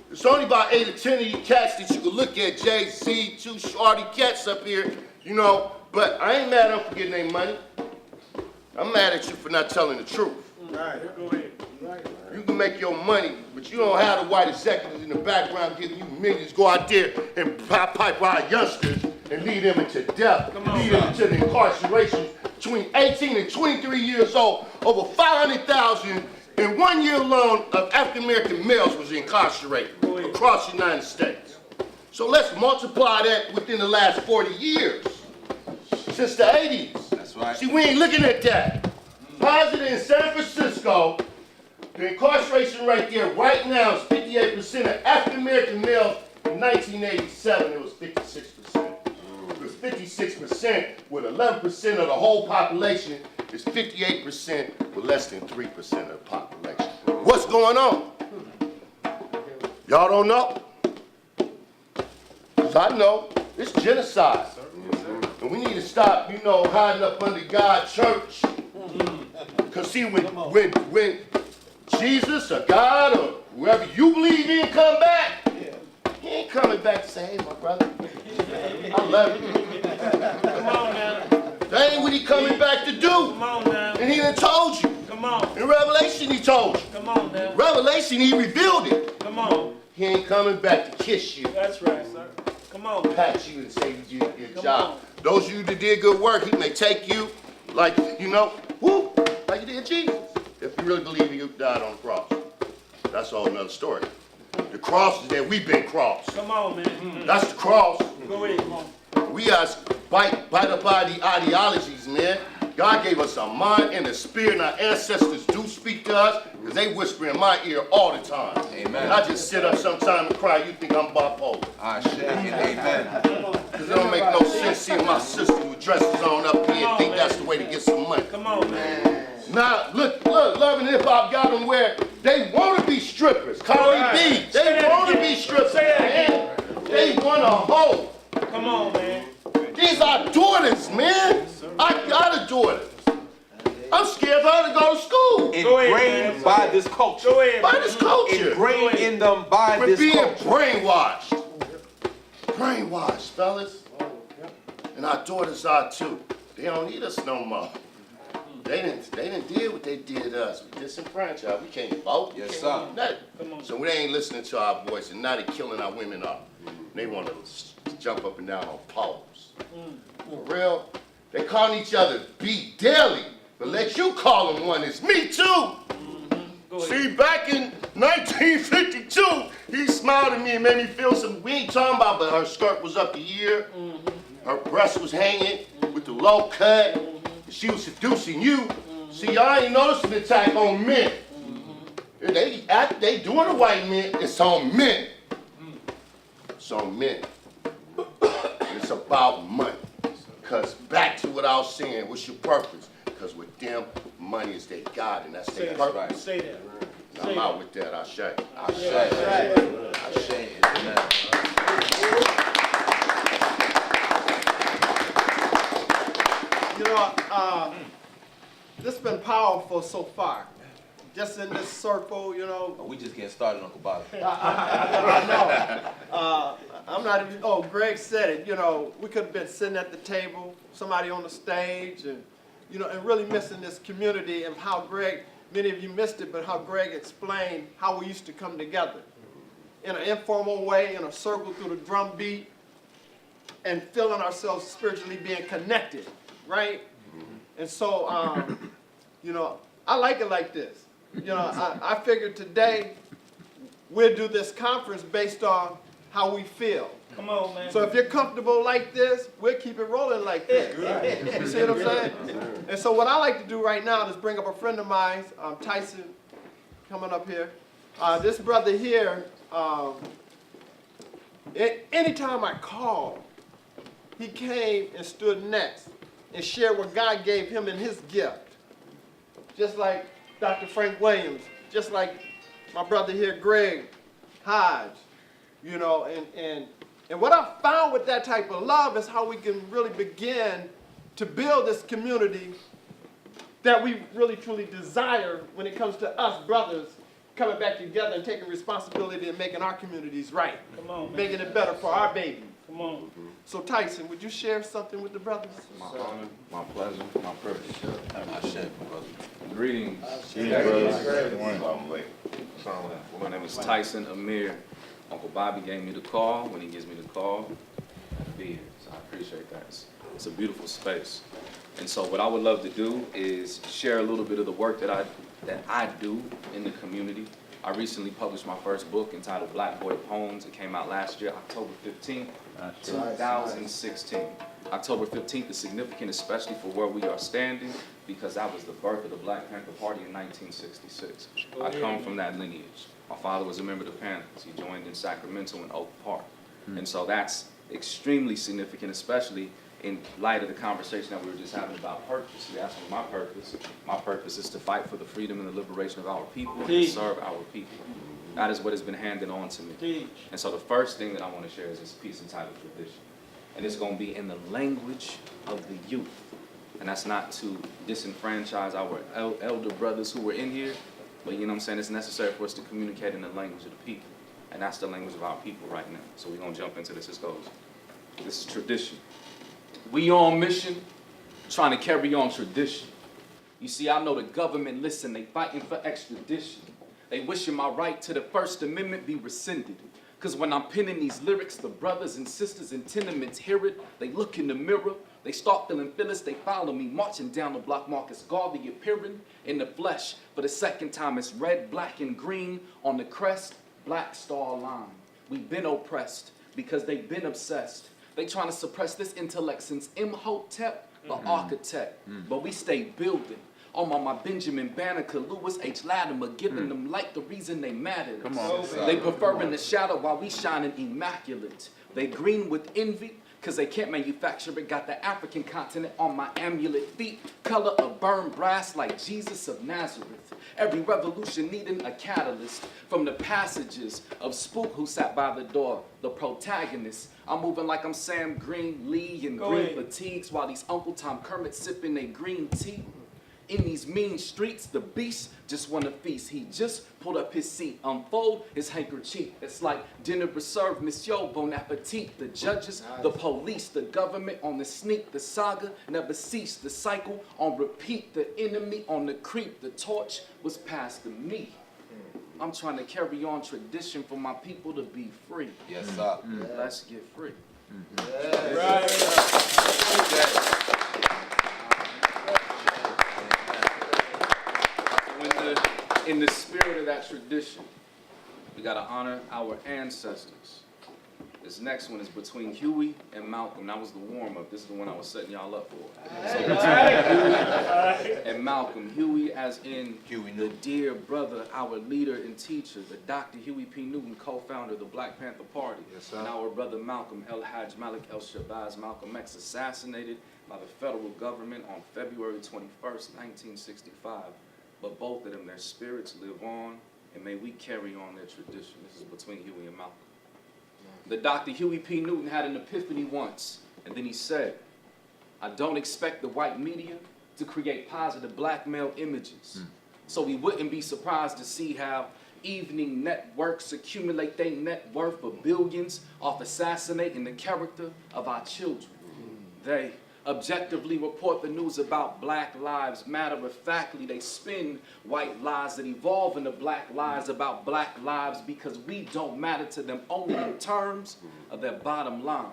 There's only about 8 or 10 of you cats that you can look at, Jay-Z, two shorty cats up here, you know, but I ain't mad at them for getting their money. I'm mad at you for not telling the truth. Right, go ahead. You can make your money, but you don't have the white executives in the background giving you millions. Go out there and pipe our youngsters and lead them into death, lead them into the incarceration between 18 and 23 years old. Over 500,000 in 1 year alone of African-American males was incarcerated across the United States. So let's multiply that within the last 40 years, since the 80s. That's right. See, we ain't looking at that. Positive in San Francisco, the incarceration rate there right now is 58% of African-American males. In 1987, it was 56%. It was 56% with 11% of the whole population. It's 58% with less than 3% of the population. What's going on? Y'all don't know? Because I know. It's genocide. And we need to stop, you know, hiding up under God's church. Because see, when Jesus or God or whoever you believe in come back, he ain't coming back to say, hey, my brother, I love you. Come on now. That ain't what he coming back to do. Come on now. And he done told you. Come on. In Revelation, he told you. Come on now. Revelation, he revealed it. Come on. He ain't coming back to kiss you, That's right, sir. Come on. pat you, and say you did a good Come job. on. Those of you that did good work, he may take you like, you know, whoo, like you did Jesus. If you really believe you died on the cross. That's a whole nother story. The cross is that we've been crossed. Come on, man. That's the cross. Go ahead. Come on. We guys bite up our ideologies, man. God gave us a mind and a spirit, and our ancestors do speak to us, because they whisper in my ear all the time. Amen. And I just sit up sometime and cry, you think I'm bipolar. I shake it, amen. Because it don't make no sense seeing my sister who dresses on up here and think that's the way to get some money. Come on, man. Now, look, Love and Hip Hop got them where they want to be strippers. Cardi B, they want to be strippers, man. They want a hoe. Come on, man. These are daughters, man. I got a daughter. I'm scared for her to go to school. Go ahead, Ingrained man. by this culture. Go ahead. By man. this culture. Ingrained in them by We're this being culture. brainwashed. Brainwashed, fellas. And our daughters are too. They don't need us no more. They didn't deal what they did to us. We disenfranchised. We can't vote. We Yes, can't sir. do nothing. Come on. So they ain't listening to our voice, and now they're killing our women off. They want to jump up and down on poles. For real? They calling each other B daily, but let you call them one. It's me too. Go ahead. See, back in 1952, he smiled at me and made me feel some, we ain't talking about, but her skirt was up here, her breast was hanging with the low cut, she was seducing you. See, y'all ain't noticing the attack on men. They doing the white men, it's on men. It's on men. It's about money. Because back to what I was saying, what's your purpose? Because with them, money is their God, and that's their purpose. Say that. I'm out with that, I say. I shake it. I shake it, amen. You know, this has been powerful so far. Just in this circle, you know. We just getting started, Uncle Bobby. I know. I'm not even, oh, Greg said it, you know, we could have been sitting at the table, somebody on the stage, and, you know, and really missing this community and how Greg, many of you missed it, but how Greg explained how we used to come together in an informal way, in a circle through the drum beat, and feeling ourselves spiritually being connected, right? And so, you know, I like it like this. You know, I figured today we'll do this conference based on how we feel. Come on, man. So if you're comfortable like this, we'll keep it rolling like this. You see what I'm saying? And so what I like to do right now is bring up a friend of mine, Tyson, coming up here. This brother here, anytime I called, he came and stood next and shared what God gave him in his gift. Just like Dr. Frank Williams, just like my brother here, Greg Hodge, you know, and what I found with that type of love is how we can really begin to build this community that we really truly desire when it comes to us brothers coming back together and taking responsibility and making our communities right, Come on, man. making it better for our babies. Come on. So Tyson, would you share something with the brothers? My honor, my pleasure, my privilege. I share, my brother. Greetings, brothers. My name is Tyson Amir. Uncle Bobby gave me the call. When he gives me the call, I'll be here. So I appreciate that. It's a beautiful space. And so what I would love to do is share a little bit of the work that I do in the community. I recently published my first book entitled Black Boy Poems. It came out last year, October 15th, 2016. October 15th is significant, especially for where we are standing, because that was the birth of the Black Panther Party in 1966. I come from that lineage. My father was a member of the Panthers. He joined in Sacramento in Oak Park. And so that's extremely significant, especially in light of the conversation that we were just having about purpose. You asked me my purpose. My purpose is to fight for the freedom and the liberation of our people and to serve our people. That is what has been handed on to me. Teach. And so the first thing that I want to share is this piece entitled Tradition. And it's going to be in the language of the youth. And that's not to disenfranchise our elder brothers who were in here, but you know what I'm saying, it's necessary for us to communicate in the language of the people. And that's the language of our people right now. So we're going to jump into this. This goes. This is tradition. We on mission, trying to carry on tradition. You see, I know the government, listen, they fighting for extradition. They wishing my right to the First Amendment be rescinded. Because when I'm penning these lyrics, the brothers and sisters in tenements hear it. They look in the mirror. They start feeling fearless. They follow me, marching down the block. Marcus Garvey appearing in the flesh. For the second time, it's red, black, and green on the crest, Black Star Line. We've been oppressed because they've been obsessed. They trying to suppress this intellect since Imhotep, the architect. But we stay building. On my Benjamin Banneker, Lewis H. Latimer, giving them light the reason they matter. Come on. They prefer in the shadow while we shining immaculate. They green with envy, cause they can't manufacture it. Got the African continent on my amulet feet. Color of burned brass like Jesus of Nazareth. Every revolution needing a catalyst. From the passages of Spook who sat by the door, the protagonist. I'm moving like I'm Sam Green, Lee, and green fatigues. While these Uncle Tom Kermit sipping their green tea. In these mean streets, the beast just wanna feast. He just pulled up his seat, unfold his handkerchief. It's like dinner reserved, Monsieur, bon appetit. The judges, the police, the government on the sneak. The saga never ceased. The cycle on repeat. The enemy on the creep. The torch was passed to me. I'm trying to carry on tradition for my people to be free. Yes, sir. Let's get free. In the spirit of that tradition, we gotta honor our ancestors. This next one is between Huey and Malcolm. That was the warm-up. This is the one I was setting y'all up for. So between Huey and Malcolm. Huey as in Huey the Newton. dear brother, our leader and teacher, the Dr. Huey P. Newton, co-founder of the Black Panther Party. Yes, sir. And our brother Malcolm El Hajj Malik El Shabazz, Malcolm X, assassinated by the federal government on February 21st, 1965. But both of them, their spirits live on, and may we carry on their tradition. This is between Huey and Malcolm. The Dr. Huey P. Newton had an epiphany once, and then he said, I don't expect the white media to create positive black male images. So we wouldn't be surprised to see how evening networks accumulate their net worth of billions off assassinating the character of our children. They objectively report the news about Black Lives. Matter-of-factly, they spin white lies that evolve into black lies about black lives because we don't matter to them only in terms of their bottom line.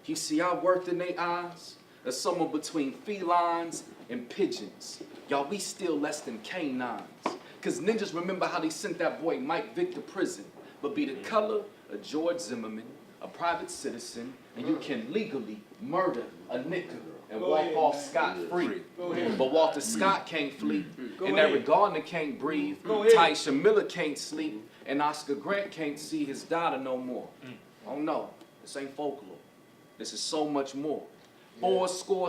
You see, I worked in their eyes as someone between felines and pigeons. Y'all, we still less than canines. Because ninjas remember how they sent that boy Mike Vick to prison, but be the color of George Zimmerman, a private citizen, and you can legally murder a nigga and Go walk ahead, off man. scot-free. Go ahead. But Walter Scott can't flee, Go and ahead. Eric Gardner can't breathe, Go ahead. Tyisha Miller can't sleep, and Oscar Grant can't see his daughter no more. Oh no, this ain't folklore. This is so much more.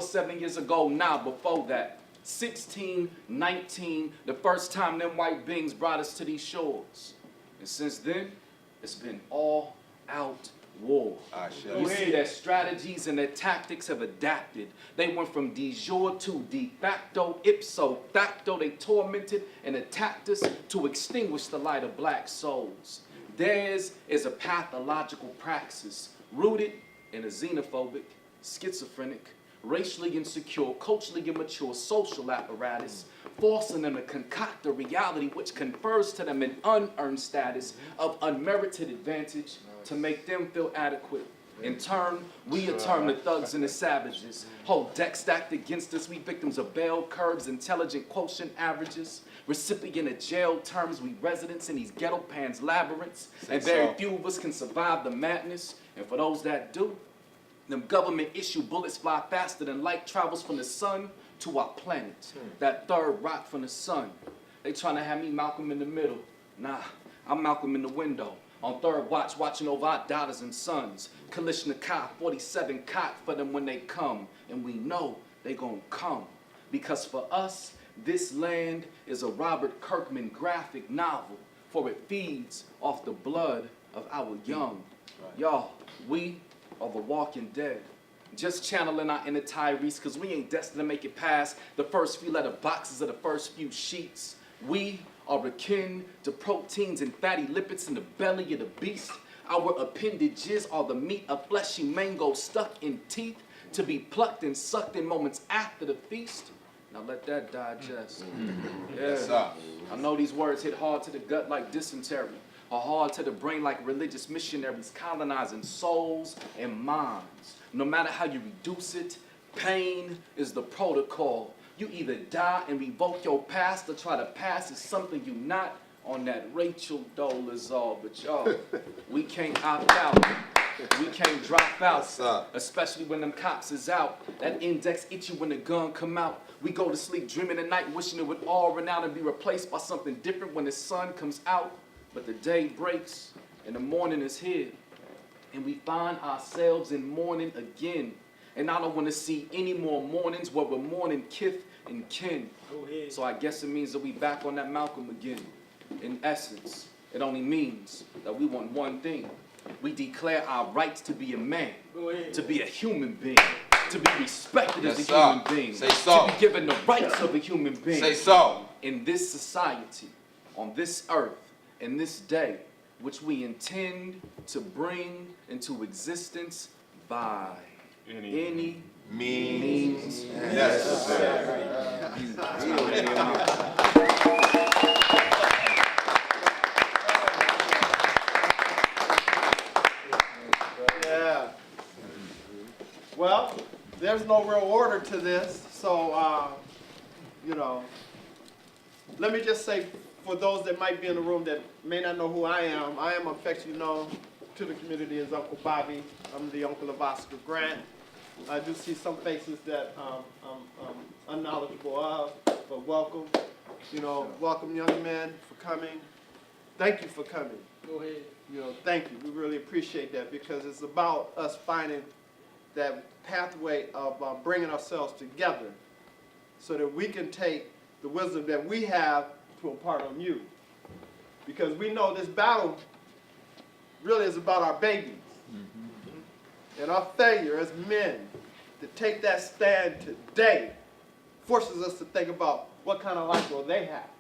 7 years ago now, before that, 16, 19, the first time them white beings brought us to these shores. And since then, it's been all out war. You see their strategies and their tactics have adapted. They went from de jure to de facto, ipso facto. They tormented and attacked us to extinguish the light of black souls. Theirs is a pathological praxis rooted in a xenophobic, schizophrenic, racially insecure, culturally immature social apparatus, forcing them to concoct a reality which confers to them an unearned status of unmerited advantage to make them feel adequate. In turn, we are termed the thugs and the savages. Whole deck stacked against us, we victims of bell curves, intelligent quotient averages, recipient of jail terms, we residents in these ghetto pans labyrinths, and very few of us can survive the madness, and for those that do, them government issue bullets fly faster than light travels from the sun to our planet. That third rock from the sun. They trying to have me Malcolm in the middle. Nah, I'm Malcolm in the window. On third watch, watching over our daughters and sons. Kalishnikov 47 cot for them when they come. And we know they gonna come. Because for us, this land is a Robert Kirkman graphic novel. For it feeds off the blood of our young. Y'all, we are the walking dead. Just channeling our inner Tyrese, cause we ain't destined to make it past the first few letter boxes of the first few sheets. We are akin to proteins and fatty lipids in the belly of the beast. Our appendages are the meat of fleshy mango stuck in teeth to be plucked and sucked in moments after the feast. Now let that digest. Yeah. I know these words hit hard to the gut like dysentery, or hard to the brain like religious missionaries colonizing souls and minds. No matter how you reduce it, pain is the protocol. You either die and revoke your past or try to pass as something you not on that Rachel Dolezal. But y'all, we can't opt out. We can't drop out, especially when them cops is out. That index itchy when the gun come out. We go to sleep dreaming at night, wishing it would all run out and be replaced by something different when the sun comes out. But the day breaks and the morning is here. And we find ourselves in mourning again. And I don't want to see any more mornings where we're mourning kith and kin. So I guess it means that we back on that Malcolm again. In essence, it only means that we want one thing. We declare our rights to be a man, to be a human being, to be respected as a human being, to be given the rights of a human being. Say so. In this society, on this earth, in this day, which we intend to bring into existence by any means necessary. Yeah. Well, there's no real order to this, so, let me just say, for those that might be in the room that may not know who I am affectionately known to the community as Uncle Bobby. I'm the uncle of Oscar Grant. I do see some faces that I'm unknowledgeable of, but welcome. Welcome, young men, for coming. Thank you for coming. Go ahead. Thank you. We really appreciate that because it's about us finding that pathway of bringing ourselves together so that we can take the wisdom that we have to impart on you. Because we know this battle really is about our babies. And our failure as men to take that stand today forces us to think about what kind of life will they have.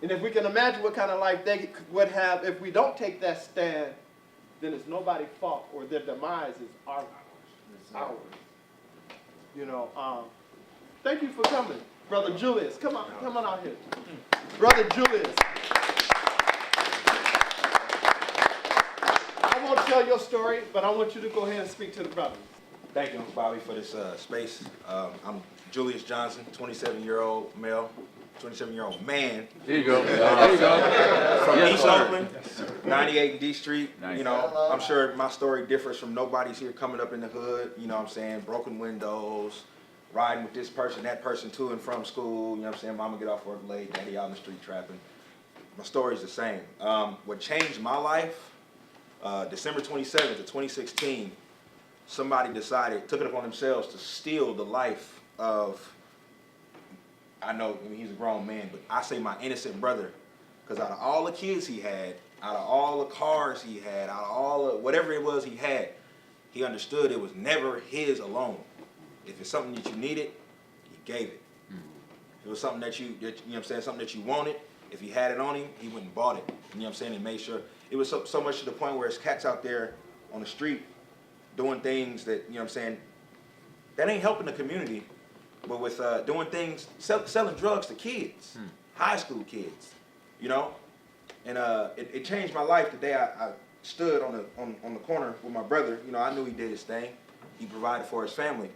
And if we can imagine what kind of life they would have if we don't take that stand, then it's nobody's fault, or their demise is ours. Thank you for coming. Brother Julius, come on out here. Brother Julius. I won't tell your story, but I want you to go ahead and speak to the brothers. Thank you, Uncle Bobby, for this space. I'm Julius Johnson, 27-year-old male, 27-year-old man There you go. There you go. from Yes, East sir. Oakland, 98 and D Street. Nice. You know, I'm sure my story differs from nobody's here coming up in the hood. You know what I'm saying? Broken windows, riding with this person, that person to and from school. You know what I'm saying? Mama get off work late, daddy out in the street trapping. My story's the same. What changed my life, December 27th of 2016, somebody took it upon themselves to steal the life of, I know he's a grown man, but I say my innocent brother, because out of all the kids he had, out of all the cars he had, out of all of whatever it was he had, he understood it was never his alone. If it's something that you needed, he gave it. If it was something that you know what I'm saying, something that you wanted, if he had it on him, he went and bought it. You know what I'm saying, and made sure. It was so much to the point where there's cats out there on the street doing things that, you know what I'm saying, that ain't helping the community, but with doing things, selling drugs to kids, high school kids, you know? And it changed my life the day I stood on the corner with my brother. You know, I knew he did his thing. He provided for his family.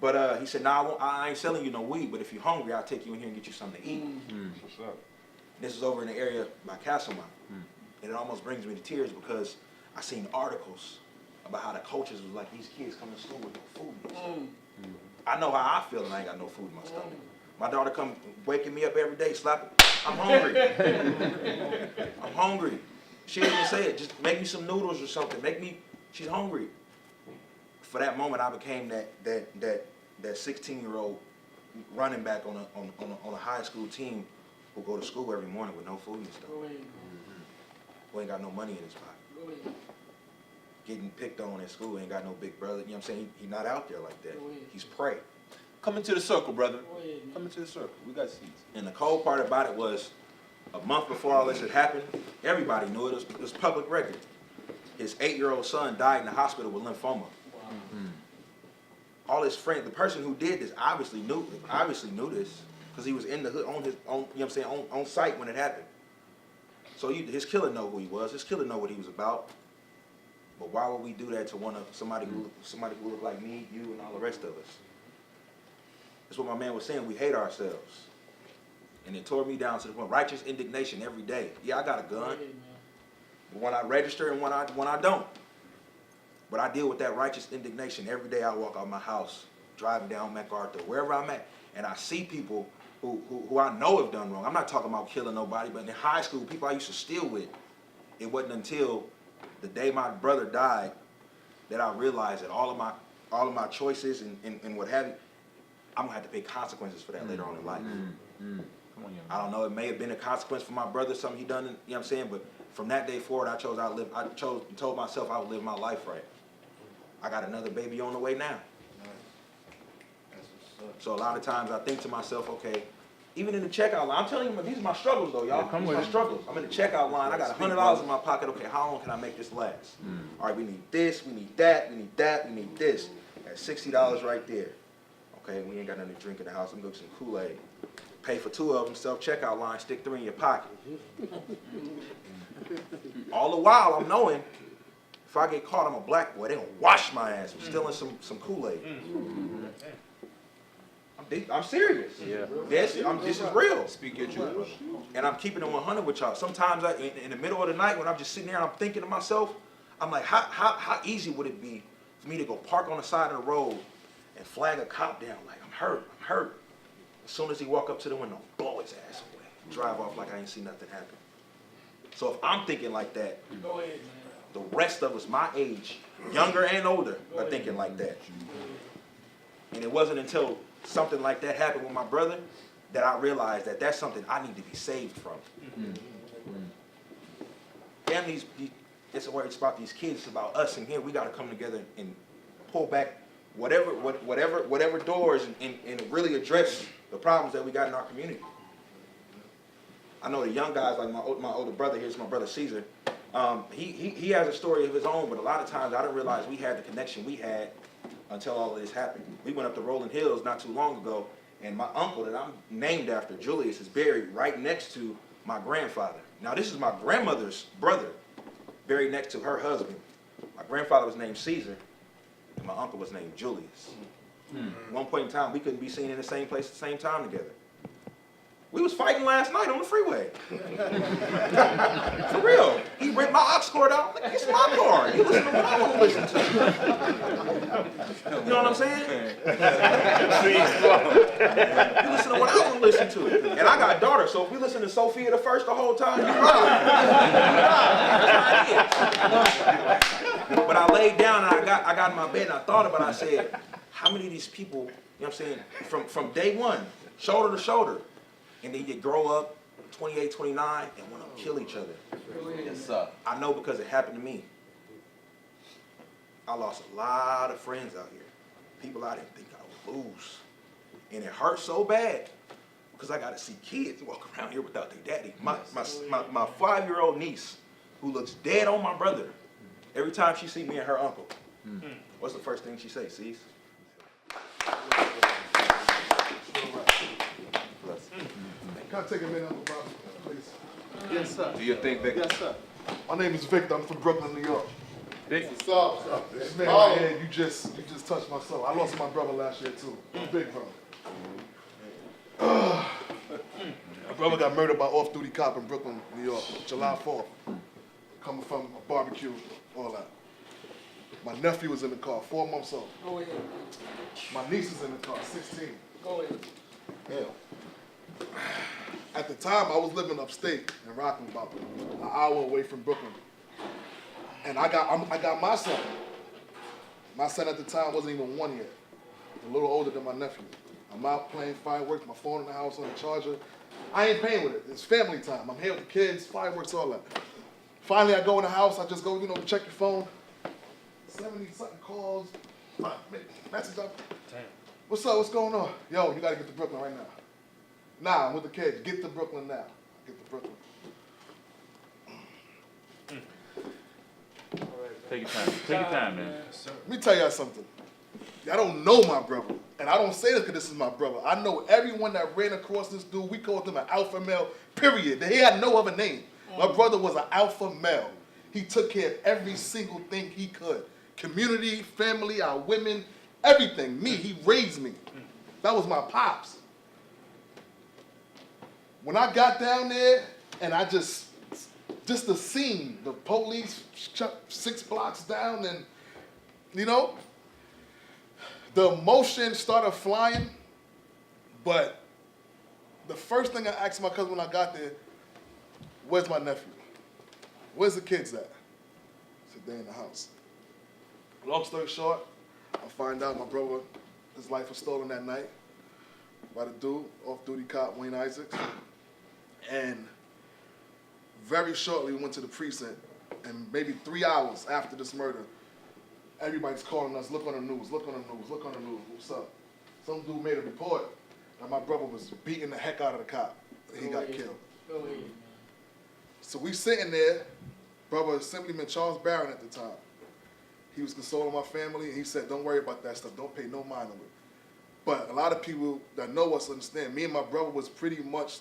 But he said, nah, I ain't selling you no weed, but if you're hungry, I'll take you in here and get you something to eat. What's up? This is over in the area by Castlemont. And it almost brings me to tears because I seen articles about how the coaches was like, these kids come to school with no food in their stomach. I know how I feel and I ain't got no food in my stomach. My daughter come waking me up every day, slapping, I'm hungry. I'm hungry. She didn't even say it, just make me some noodles or something. She's hungry. For that moment, I became that 16-year-old running back on a high school team who go to school every morning with no food and stuff. Who ain't got no money in his pocket. Getting picked on at school, ain't got no big brother. You know what I'm saying? He's not out there like that. He's prey. Come into the circle, brother. Come into the circle. We got seats. And the cold part about it was, a month before all this had happened, everybody knew it. It was public record. His 8-year-old son died in the hospital with lymphoma. All his friends, the person who did this obviously knew this, because he was in the hood on his own, you know what I'm saying, on site when it happened. So his killer know who he was. His killer know what he was about. But why would we do that to somebody who looked like me, you, and all the rest of us? That's what my man was saying. We hate ourselves, and it tore me down to the point. Righteous indignation every day. Yeah, I got a gun. When I register and when I don't. But I deal with that righteous indignation every day. I walk out my house, driving down MacArthur, wherever I'm at, and I see people who I know have done wrong. I'm not talking about killing nobody, but in high school, people I used to steal with. It wasn't until the day my brother died that I realized that all of my choices and what have you, I'm gonna have to pay consequences for that later on in life. Come on, young I don't know, it may have been a consequence for my brother, something he done, you know what I'm saying, but from that day forward, I told myself I would live my life right. I got another baby on the way now. So a lot of times I think to myself, okay, even in the checkout line, I'm telling you, these are my struggles though, y'all. come These are with my it. struggles. I'm in the checkout line, I got $100 in my pocket, okay, how long can I make this last? All right, we need this, we need that, we need that, we need this. That's $60 right there. Okay, we ain't got nothing to drink in the house, I'm gonna go get some Kool-Aid. Pay for 2 of them, self-checkout line, stick 3 in your pocket. All the while, I'm knowing if I get caught, I'm a black boy, they gonna wash my ass for stealing some Kool-Aid. I'm serious. Yeah. This is real. Speak your truth, brother. And I'm keeping it 100 with y'all. Sometimes in the middle of the night when I'm just sitting there and I'm thinking to myself, I'm like, how easy would it be for me to go park on the side of the road and flag a cop down like, I'm hurt. As soon as he walk up to the window, blow his ass away. Drive off like I ain't seen nothing happen. So if I'm thinking like that, the rest of us my age, younger and older, are thinking like that. And it wasn't until something like that happened with my brother that I realized that that's something I need to be saved from. Damn, it's about these kids, it's about us, and here we got to come together and pull back whatever doors and really address the problems that we got in our community. I know the young guys, like my older brother, here's my brother Caesar, he has a story of his own, but a lot of times I didn't realize we had the connection we had until all of this happened. We went up to Rolling Hills not too long ago, and my uncle that I'm named after, Julius, is buried right next to my grandfather. Now this is my grandmother's brother, buried next to her husband. My grandfather was named Caesar, and my uncle was named Julius. At one point in time, we couldn't be seen in the same place at the same time together. We was fighting last night on the freeway. For real. He ripped my aux cord out. Like, it's my car. You listen to what I want to listen to. You know what I'm saying? You listen to what I want to listen to. And I got daughters, so if we listen to Sophia the First the whole time, you right. That's how it is. But I laid down and I got in my bed and I thought about it. I said, how many of these people, you know what I'm saying, from day one, shoulder to shoulder, and then you grow up, 28, 29, and want to kill each other. Yes, sir. I know because it happened to me. I lost a lot of friends out here. People I didn't think I would lose. And it hurt so bad because I got to see kids walk around here without their daddy. My 5-year-old niece, who looks dead on my brother, every time she see me and her uncle, what's the first thing she say, Cease? Can I take a minute on the brother, please? Yes, sir. Do your thing, Victor. Yes, sir. My name is Victor. I'm from Brooklyn, New York. What's up? This man right here, you just touched my soul. I lost my brother last year too. My big brother. My brother got murdered by off-duty cop in Brooklyn, New York, July 4th. Coming from a barbecue, all that. My nephew was in the car, 4 months old. Go ahead. My niece is in the car, 16. Go ahead. Hell. At the time, I was living upstate in Rockland, about an hour away from Brooklyn. And I got my son. My son at the time wasn't even 1 yet. A little older than my nephew. I'm out playing fireworks, my phone in the house on the charger. I ain't paying with it. It's family time. I'm here with the kids, fireworks, all that. Finally, I go in the house. I just go, check your phone. 70-something calls, message up. What's up? What's going on? Yo, you gotta get to Brooklyn right now. Nah, I'm with the kids. Get to Brooklyn now. Get to Brooklyn. Take your time. Take your time, man. Let me tell y'all something. Y'all don't know my brother. And I don't say this because this is my brother. I know everyone that ran across this dude. We called him an alpha male, period. He had no other name. My brother was an alpha male. He took care of every single thing he could. Community, family, our women, everything. Me, he raised me. That was my pops. When I got down there and I just the scene, the police 6 blocks down and, the emotion started flying. But the first thing I asked my cousin when I got there, where's my nephew? Where's the kids at? I said, they're in the house. Long story short, I find out my brother, his life was stolen that night by the dude, off-duty cop, Wayne Isaacs. And very shortly, we went to the precinct, and maybe 3 hours after this murder, everybody's calling us, look on the news, look on the news, look on the news, what's up? Some dude made a report that my brother was beating the heck out of the cop, and he got killed. Go ahead. So we sitting there, brother Assemblyman Charles Barron at the time. He was consoling my family, and he said, don't worry about that stuff, don't pay no mind on it. But a lot of people that know us understand, me and my brother was pretty much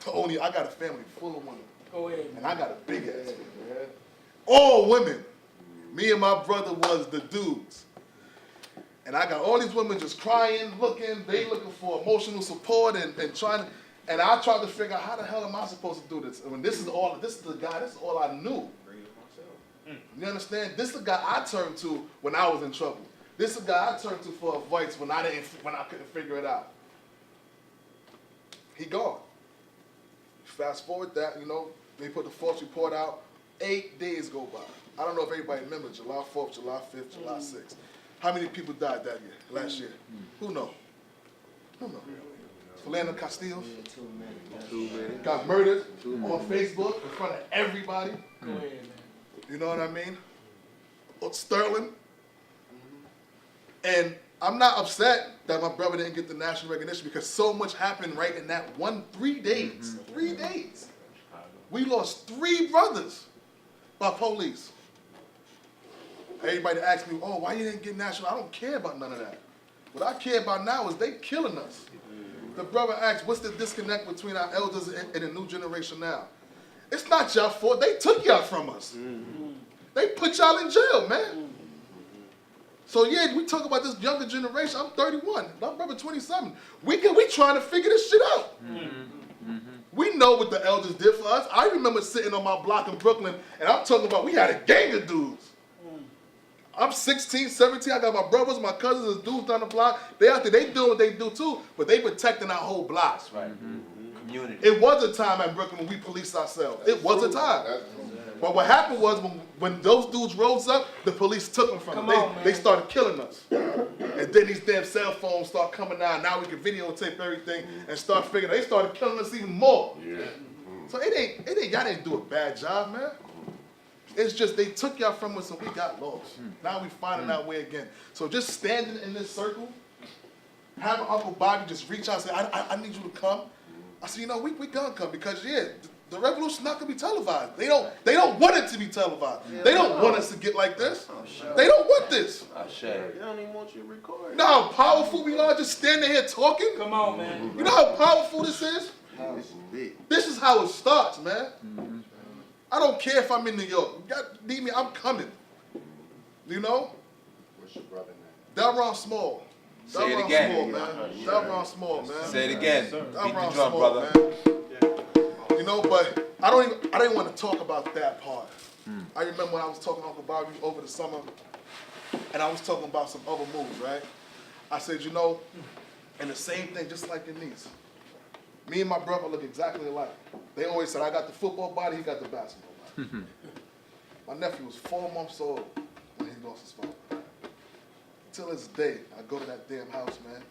I got a family full of women. Go ahead. And I got a big ass family. All women. Me and my brother was the dudes. And I got all these women just crying, they looking for emotional support and trying to, and I tried to figure out how the hell am I supposed to do this? I mean, this is the guy, this is all I knew. You understand? This is the guy I turned to when I was in trouble. This is the guy I turned to for advice when I couldn't figure it out. He gone. Fast forward that, they put the false report out. 8 days go by. I don't know if everybody remembers July 4th, July 5th, July 6th. How many people died that year, last year? Who knows? Who knows? Philando Castillo got murdered on Facebook in front of everybody. Go ahead, man. You know what I mean? Sterling. And I'm not upset that my brother didn't get the national recognition because so much happened right in that 3 days. 3 days. We lost 3 brothers by police. Everybody asks me, oh, why you didn't get national? I don't care about none of that. What I care about now is they killing us. The brother asks, what's the disconnect between our elders and the new generation now? It's not y'all fault. They took y'all from us. They put y'all in jail, man. So yeah, we talk about this younger generation. I'm 31. My brother 27. We trying to figure this shit out. We know what the elders did for us. I remember sitting on my block in Brooklyn, and I'm talking about we had a gang of dudes. I'm 16, 17, I got my brothers, my cousins, dudes down the block. They out there, they doing what they do too, but they protecting our whole block. That's right. Community. It was a time at Brooklyn when we policed ourselves. It was a time. But what happened was when those dudes rose up, the police took them from them. They started killing us. And then these damn cell phones start coming out. Now we can videotape everything and start figuring. They started killing us even more. Yeah. So y'all didn't do a bad job, man. It's just they took y'all from us and we got lost. Now we finding our way again. So just standing in this circle, having Uncle Bobby just reach out and say, I need you to come. I said, we gonna come because the revolution's not gonna be televised. They don't want it to be televised. They don't want us to get like this. They don't want this. They don't even want you to record. You know how powerful we are just standing here talking? Come on, man. You know how powerful this is? This is how it starts, man. I don't care if I'm in New York. You need me, I'm coming. You know? What's your brother name? Delron Small. Say it Delron again. Small, man. Delron Small, man. Say it again. Beat the Delron drum, Small, brother. man. You know, but I didn't want to talk about that part. I remember when I was talking to Uncle Bobby over the summer, and I was talking about some other moves, right? I said, and the same thing, just like your niece. Me and my brother look exactly alike. They always said, I got the football body, he got the basketball body. My nephew was 4 months old when he lost his father. Till this day, I go to that damn house, man.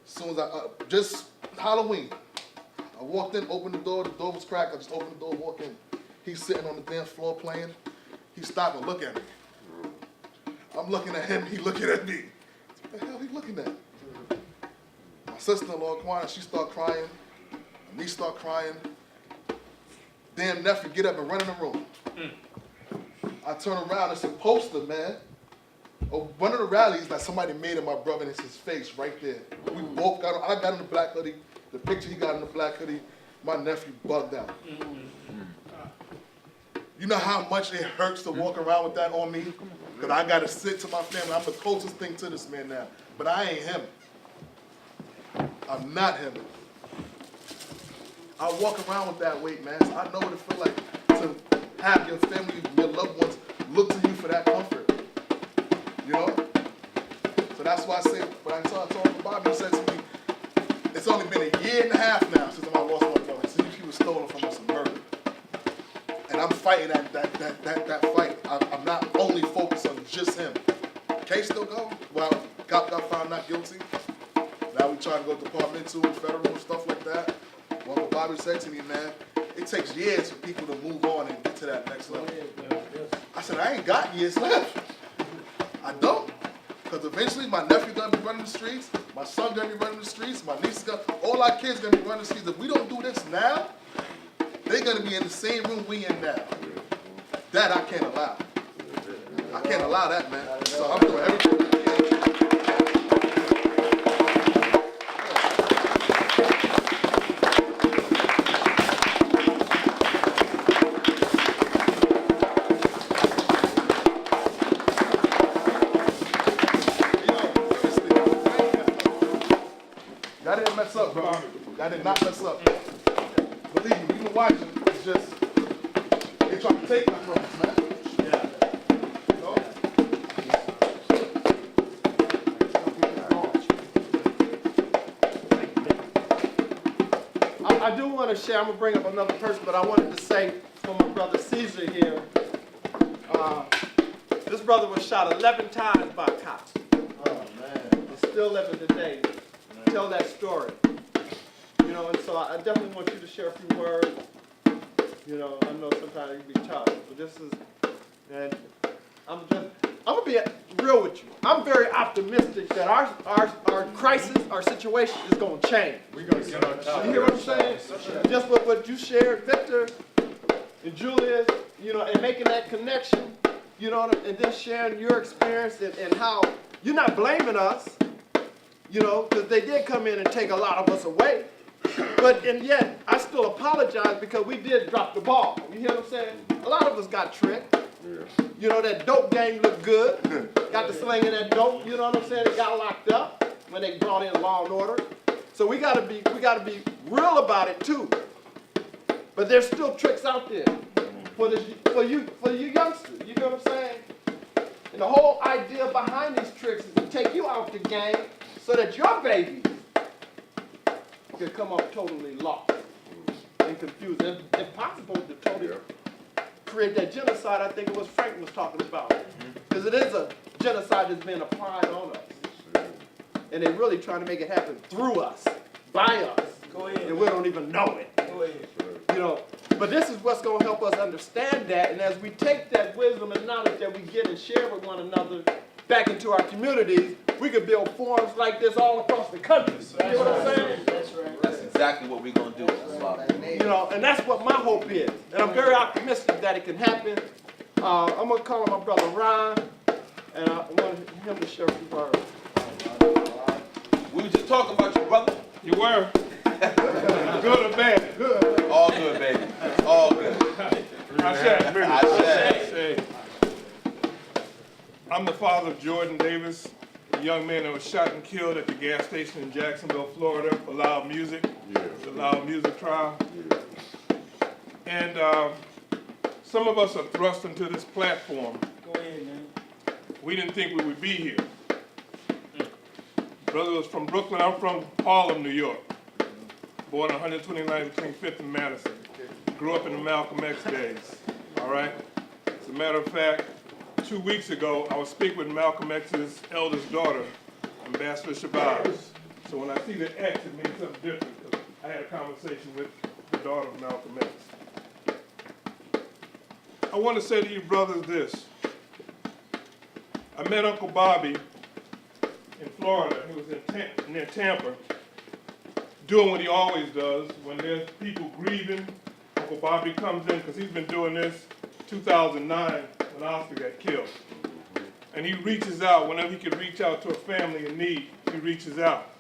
As soon as just Halloween, I walked in, opened the door was cracked, I just opened the door, walked in. He's sitting on the damn floor playing. He stopped and looked at me. I'm looking at him, he looking at me. What the hell he looking at? My sister-in-law, Kwana, she start crying. My niece start crying. Damn nephew get up and run in the room. I turn around, it's a poster, man. Of one of the rallies that somebody made of my brother, and it's his face right there. We both got on, I got in the black hoodie, the picture he got in the black hoodie, my nephew bugged out. You know how much it hurts to walk around with that on me? Because I got to sit to my family. I'm the closest thing to this man now. But I ain't him. I'm not him. I walk around with that weight, man. So I know what it feels like to have your family, your loved ones look to you for that comfort. You know? So that's why I say, when I talked to Bobby, he said to me, it's only been a year and a half now since I lost my brother. Since he was stolen from us and murdered. And I'm fighting that fight. I'm not only focused on just him. Case still go. Well, cop got found not guilty. Now we trying to go departmental, federal, and stuff like that. Well, Bobby said to me, man, it takes years for people to move on and get to that next level. I said, I ain't got years left. I don't. Because eventually my nephew gonna be running the streets, my son gonna be running the streets, my niece all our kids gonna be running the streets. If we don't do this now, they're gonna be in the same room we in now. That I can't allow. I can't allow that, man. So I'm doing everything I can. Y'all didn't mess up, bro. Y'all did not mess up. Believe me, you been watching. It's just, they trying to take that from us, man. Yeah. You know? I do want to share, I'm going to bring up another person, but I wanted to say for my brother Caesar here, this brother was shot 11 times by cops. Oh, man. He's still living today. Tell that story. You know, and so I definitely want you to share a few words. You know, I know sometimes you can be tough, but this is, and I'm gonna be real with you. I'm very optimistic that our crisis, our situation is gonna change. We're going to get our job. You hear what I'm saying? Just what you shared, Victor and Julius, you know, and making that connection, you know, and then sharing your experience and how you're not blaming us, you know, because they did come in and take a lot of us away. And yet, I still apologize because we did drop the ball. You hear what I'm saying? A lot of us got tricked. You know, that dope gang looked good. Got the sling in that dope, you know what I'm saying? It got locked up when they brought in law and order. So we gotta be real about it too. But there's still tricks out there for you youngsters. You know what I'm saying? And the whole idea behind these tricks is to take you out the game so that your babies can come up totally lost and confused. And if possible, to totally create that genocide I think it was Frank was talking about. Because it is a genocide that's being applied on us. And they're really trying to make it happen through us, by us. Go ahead. And we don't even know it. Go ahead. You know, but this is what's going to help us understand that. And as we take that wisdom and knowledge that we get and share with one another back into our communities, we could build forums like this all across the country. You know what I'm saying? That's right. That's exactly what we're gonna do, Mr. Bobby. You know, and that's what my hope is. And I'm very optimistic that it can happen. I'm going to call on my brother Ron, and I want him to share a few words. We were just talking about you, brother. You were. Good or bad? Good. All good, baby. All good. I said, I said. Say, I'm the father of Jordan Davis, a young man that was shot and killed at the gas station in Jacksonville, Florida, for loud music. The loud music trial. And some of us are thrust into this platform. Go ahead, man. We didn't think we would be here. Brother was from Brooklyn. I'm from Harlem, New York. Born on 129th between 5th and Madison. Grew up in the Malcolm X days. All right? As a matter of fact, 2 weeks ago, I was speaking with Malcolm X's eldest daughter, Ambassador Shabazz. So when I see the X, it means something different, because I had a conversation with the daughter of Malcolm X. I want to say to you brothers this. I met Uncle Bobby in Florida. He was near Tampa, doing what he always does. When there's people grieving, Uncle Bobby comes in, because he's been doing this 2009 when Oscar got killed. And he reaches out. Whenever he can reach out to a family in need, he reaches out.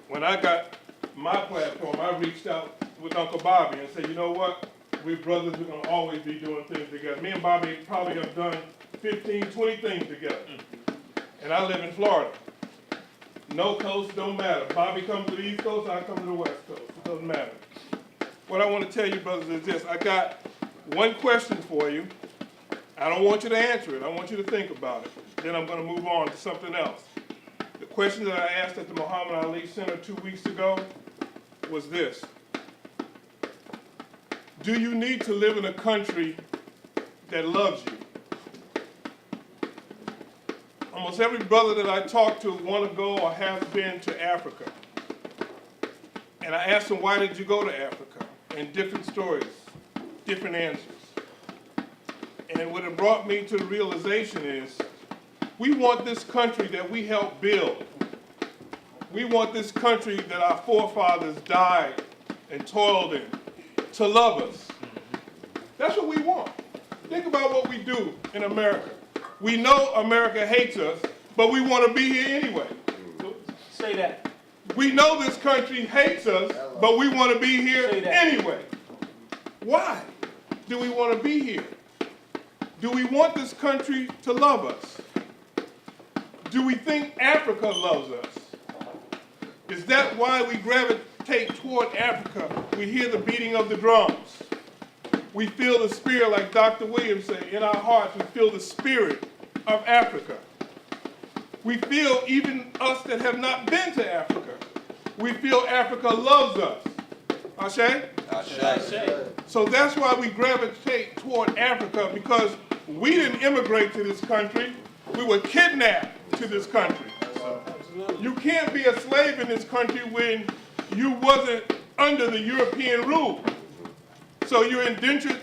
When I got my platform, I reached out with Uncle Bobby and said, you know what? We're brothers, we're going to always be doing things together. Me and Bobby probably have done 15, 20 things together. And I live in Florida. No coast, don't matter. Bobby comes to the East Coast, I come to the West Coast. It doesn't matter. What I want to tell you, brothers, is this. I got one question for you. I don't want you to answer it. I want you to think about it. Then I'm going to move on to something else. The question that I asked at the Muhammad Ali Center 2 weeks ago was this. Do you need to live in a country that loves you? Almost every brother that I talk to want to go or has been to Africa. And I asked them, why did you go to Africa? And different stories, different answers. And what it brought me to the realization is, we want this country that we helped build. We want this country that our forefathers died and toiled in to love us. That's what we want. Think about what we do in America. We know America hates us, but we want to be here anyway. Say that. We know this country hates us, but we want to be here Say that. anyway. Why do we want to be here? Do we want this country to love us? Do we think Africa loves us? Is that why we gravitate toward Africa? We hear the beating of the drums. We feel the spirit, like Dr. Williams said, in our hearts, we feel the spirit of Africa. We feel, even us that have not been to Africa, we feel Africa loves us. Ashe? Ashe. So that's why we gravitate toward Africa, because we didn't immigrate to this country. We were kidnapped to this country. You can't be a slave in this country when you wasn't under the European rule. So you're indentured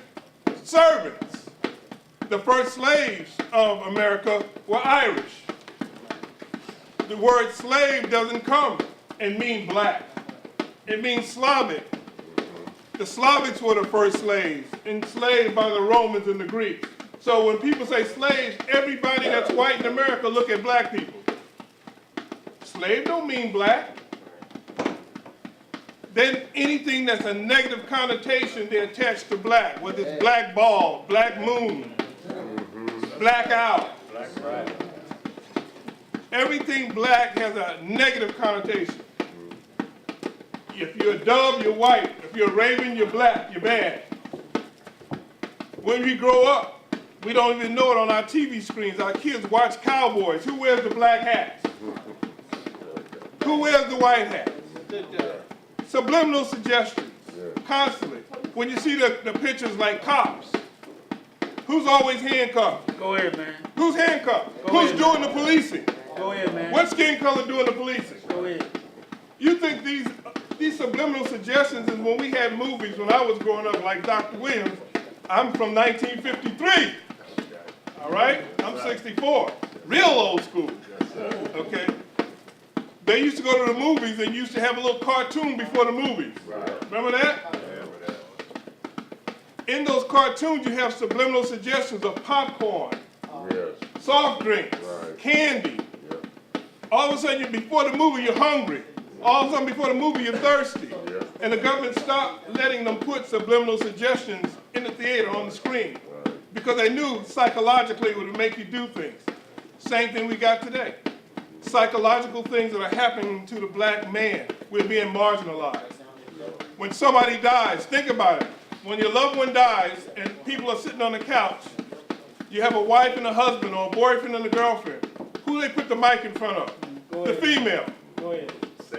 servants. The first slaves of America were Irish. The word slave doesn't come and mean black. It means Slavic. The Slavics were the first slaves, enslaved by the Romans and the Greeks. So when people say slaves, everybody that's white in America look at black people. Slave don't mean black. Then anything that's a negative connotation, they attach to black, whether it's black ball, black moon, black owl. Everything black has a negative connotation. If you're a dove, you're white. If you're Raven, you're black, you're bad. When we grow up, we don't even know it on our TV screens. Our kids watch cowboys. Who wears the black hats? Who wears the white hats? Subliminal suggestions, constantly. When you see the pictures like cops, who's always handcuffed? Go ahead, man. Who's handcuffed? Go Who's ahead. doing the policing? Go ahead, man. What skin color doing the policing? Go ahead. You think these subliminal suggestions is when we had movies when I was growing up, like Dr. Williams. I'm from 1953. All right? I'm 64. Real old school. Okay? They used to go to the movies and used to have a little cartoon before the movies. Remember that? In those cartoons, you have subliminal suggestions of popcorn, soft drinks, candy. All of a sudden, before the movie, you're hungry. All of a sudden, before the movie, you're thirsty. And the government stopped letting them put subliminal suggestions in the theater on the screen because they knew psychologically it would make you do things. Same thing we got today. Psychological things that are happening to the black man. We're being marginalized. When somebody dies, think about it. When your loved one dies and people are sitting on the couch, you have a wife and a husband or a boyfriend and a girlfriend. Who they put the mic in front of? The female. Go ahead.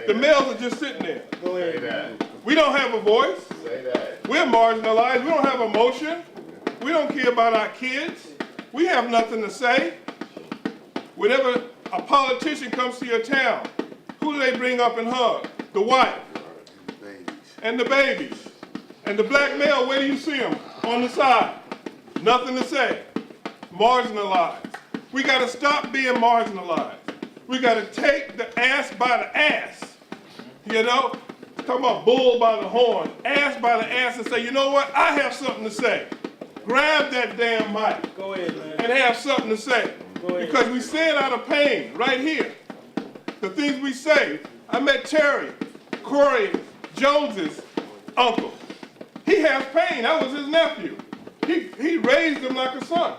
The males are just sitting there. Go ahead. We don't have a voice. We're marginalized. We don't have emotion. We don't care about our kids. We have nothing to say. Whenever a politician comes to your town, who do they bring up and hug? The wife. And the babies. And the black male, where do you see him? On the side. Nothing to say. Marginalized. We got to stop being marginalized. We got to take the ass by the ass. You know? Come on, bull by the horn, ass by the ass, and say, you know what? I have something to say. Grab that damn mic. Go ahead, man. And have something to say. Go ahead. Because we say it out of pain, right here. The things we say. I met Terry, Corey Jones's uncle. He has pain. That was his nephew. He raised him like a son.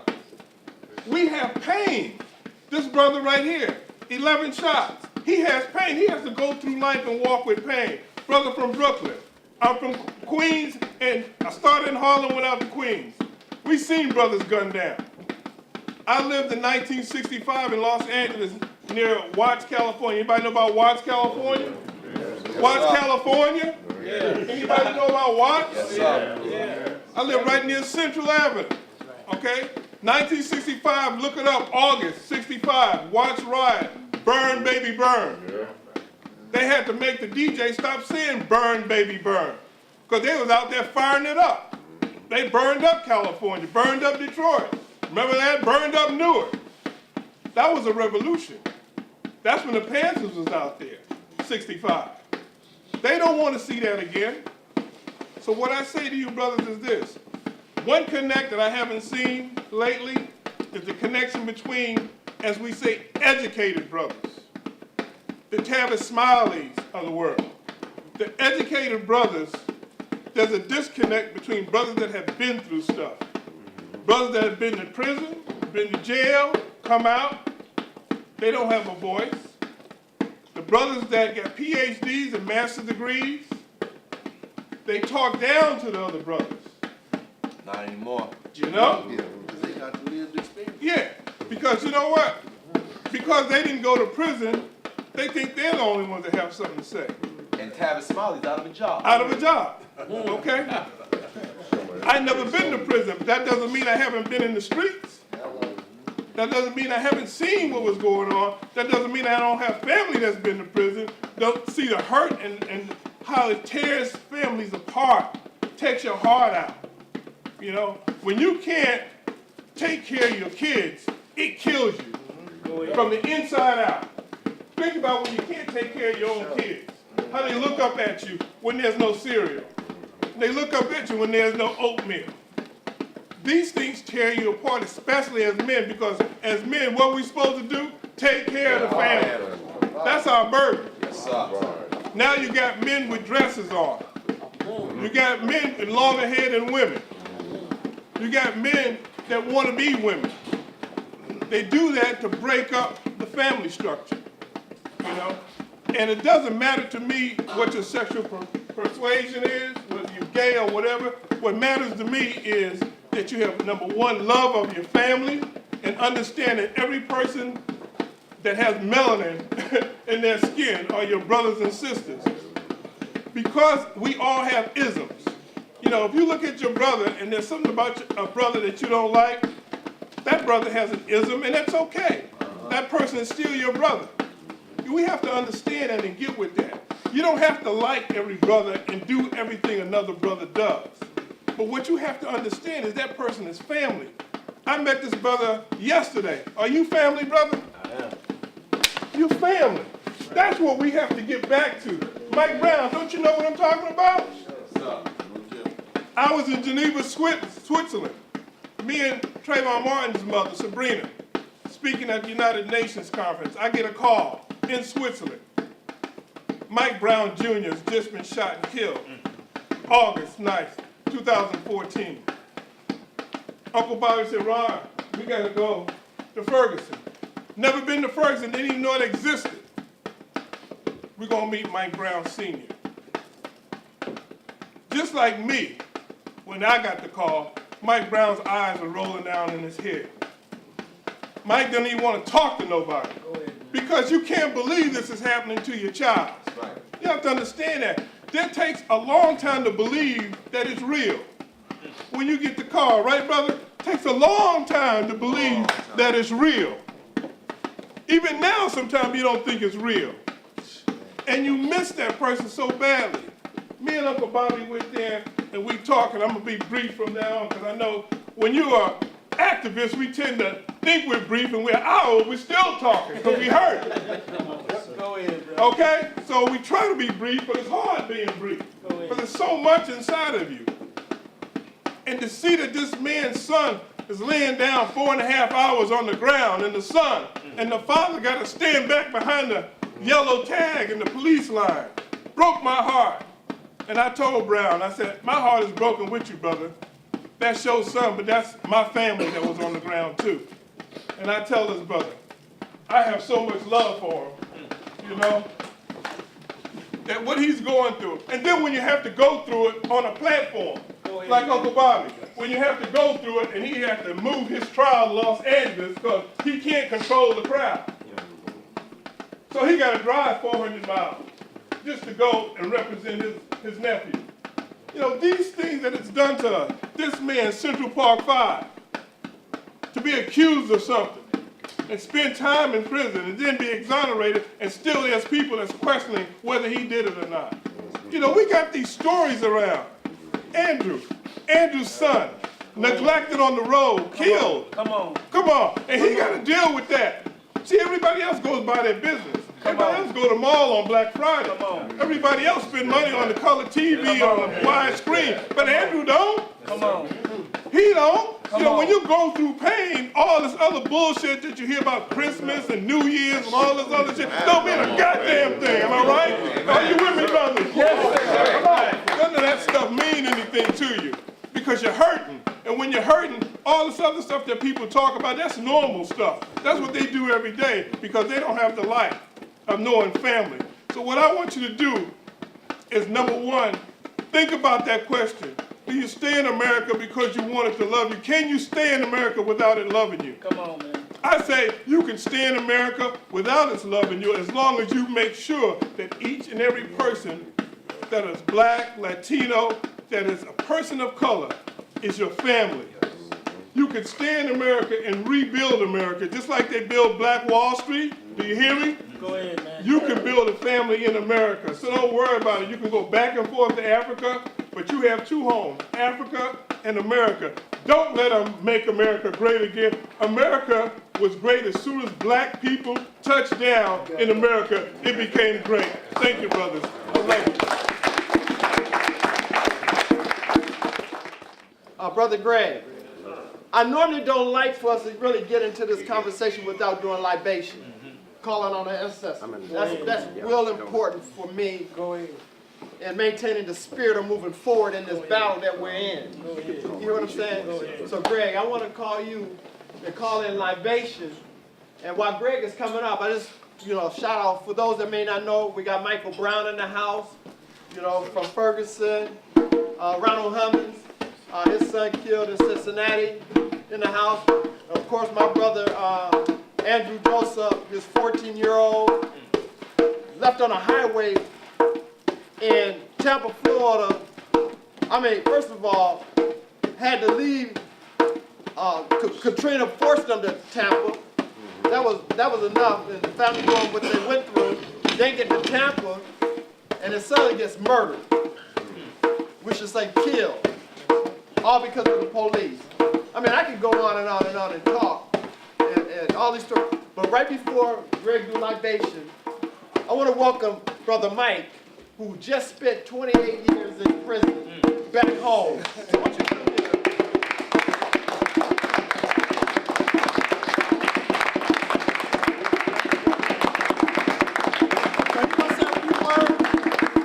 We have pain. This brother right here, 11 shots. He has pain. He has to go through life and walk with pain. Brother from Brooklyn. I'm from Queens, and I started in Harlem, went out to Queens. We seen brothers gunned down. I lived in 1965 in Los Angeles near Watts, California. Anybody know about Watts, California? Watts, California? Yeah. Anybody know about Watts? Yes, sir. I live right near Central Avenue, okay? 1965, look it up, August 65, Watts riot, burn, baby, burn. They had to make the DJ stop saying burn, baby, burn, because they was out there firing it up. They burned up California, burned up Detroit. Remember that? Burned up Newark. That was a revolution. That's when the Panthers was out there, 65. They don't want to see that again. So what I say to you brothers is this. One connect that I haven't seen lately is the connection between, as we say, educated brothers. The Tavis Smileys of the world. The educated brothers, there's a disconnect between brothers that have been through stuff. Brothers that have been in prison, been to jail, come out, they don't have a voice. The brothers that got PhDs and master's degrees, they talk down to the other brothers. Not anymore. You know? They got the lived experience. Yeah, because you know what? Because they didn't go to prison, they think they're the only ones that have something to say. And Tavis Smiley's out of a job. Out of a job, okay? I've never been to prison, but that doesn't mean I haven't been in the streets. That doesn't mean I haven't seen what was going on. That doesn't mean I don't have family that's been to prison, don't see the hurt and how it tears families apart, takes your heart out. You know, when you can't take care of your kids, it kills you from the inside out. Think about when you can't take care of your own kids. How they look up at you when there's no cereal. They look up at you when there's no oatmeal. These things tear you apart, especially as men, because as men, what are we supposed to do? Take care of the family. That's our burden. Yes, sir. Now you got men with dresses on. You got men with longer hair than women. You got men that want to be women. They do that to break up the family structure, you know? And it doesn't matter to me what your sexual persuasion is, whether you're gay or whatever. What matters to me is that you have, number one, love of your family and understand that every person that has melanin in their skin are your brothers and sisters. Because we all have isms. You know, if you look at your brother and there's something about a brother that you don't like, that brother has an ism and that's okay. That person is still your brother. We have to understand that and get with that. You don't have to like every brother and do everything another brother does. But what you have to understand is that person is family. I met this brother yesterday. Are you family, brother? I am. You family. That's what we have to get back to. Mike Brown, don't you know what I'm talking about? I was in Geneva, Switzerland. Me and Trayvon Martin's mother, Sabrina, speaking at the United Nations conference. I get a call in Switzerland. Mike Brown Jr. has just been shot and killed. August 9th, 2014. Uncle Bobby said, Ron, we gotta go to Ferguson. Never been to Ferguson, didn't even know it existed. We're gonna meet Mike Brown Sr. Just like me, when I got the call, Mike Brown's eyes are rolling down in his head. Mike doesn't even want to talk to nobody because you can't believe this is happening to your child. Right. You have to understand that. That takes a long time to believe that it's real. When you get the call, right, brother? It takes a long time to believe that it's real. Even now, sometimes you don't think it's real. And you miss that person so badly. Me and Uncle Bobby went there and we talked, and I'm gonna be brief from now on because I know when you are activists, we tend to think we're brief and we're out, we're still talking because we hurt. Go ahead, bro. Okay? So we try to be brief, but it's hard being brief because there's so much inside of you. And to see that this man's son is laying down 4.5 hours on the ground in the sun, and the father got to stand back behind the yellow tag in the police line, broke my heart. And I told Brown, I said, my heart is broken with you, brother. That's your son, but that's my family that was on the ground too. And I tell this brother, I have so much love for him, you know, that what he's going through. And then when you have to go through it on a platform, like Uncle Bobby, when you have to go through it and he has to move his trial to Los Angeles because he can't control the crowd. So he got to drive 400 miles just to go and represent his nephew. You know, these things that it's done to us, this man, Central Park 5, to be accused of something and spend time in prison and then be exonerated, and still there's people that's questioning whether he did it or not. You know, we got these stories around. Andrew's son, neglected on the road, killed. Come on. And he got to deal with that. See, everybody else goes by their business. Everybody else go to the mall on Black Friday. Everybody else spend money on the color TV on the wide screen. But Andrew don't. He don't. You know, when you go through pain, all this other bullshit that you hear about Christmas and New Year's and all this other shit don't mean a goddamn thing. Am I right? Are you with me, brothers? Yes. None of that stuff mean anything to you because you're hurting. And when you're hurting, all this other stuff that people talk about, that's normal stuff. That's what they do every day because they don't have the life of knowing family. So what I want you to do is, number one, think about that question. Do you stay in America because you want it to love you? Can you stay in America without it loving you? Come on, man. I say you can stay in America without it loving you as long as you make sure that each and every person that is black, Latino, that is a person of color is your family. You can stay in America and rebuild America just like they built Black Wall Street. Do you hear me? Go ahead, man. You can build a family in America, so don't worry about it. You can go back and forth to Africa, but you have two homes, Africa and America. Don't let them make America great again. America was great as soon as black people touched down in America, it became great. Thank you, brothers. I love you. Brother Greg, I normally don't like for us to really get into this conversation without doing libation, calling on the ancestors. That's real important for me in maintaining the spirit of moving forward in this battle that we're in. You hear what I'm saying? So Greg, I want to call you to call in libation. And while Greg is coming up, I just, shout out for those that may not know, we got Michael Brown in the house. you know, from Ferguson, Ronald Hummons, his son killed in Cincinnati in the house. And of course, my brother Andrew Joseph, his 14-year-old, left on a highway in Tampa, Florida. I mean, first of all, had to leave. Katrina forced them to Tampa. That was enough. And the family going what they went through. Then get to Tampa, and his son gets murdered. We should say killed. All because of the police. I mean, I could go on and on and on and talk and all these stories. But right before Greg do libation, I want to welcome Brother Mike, who just spent 28 years in prison back home. So why don't you come here? So you gonna say a few words?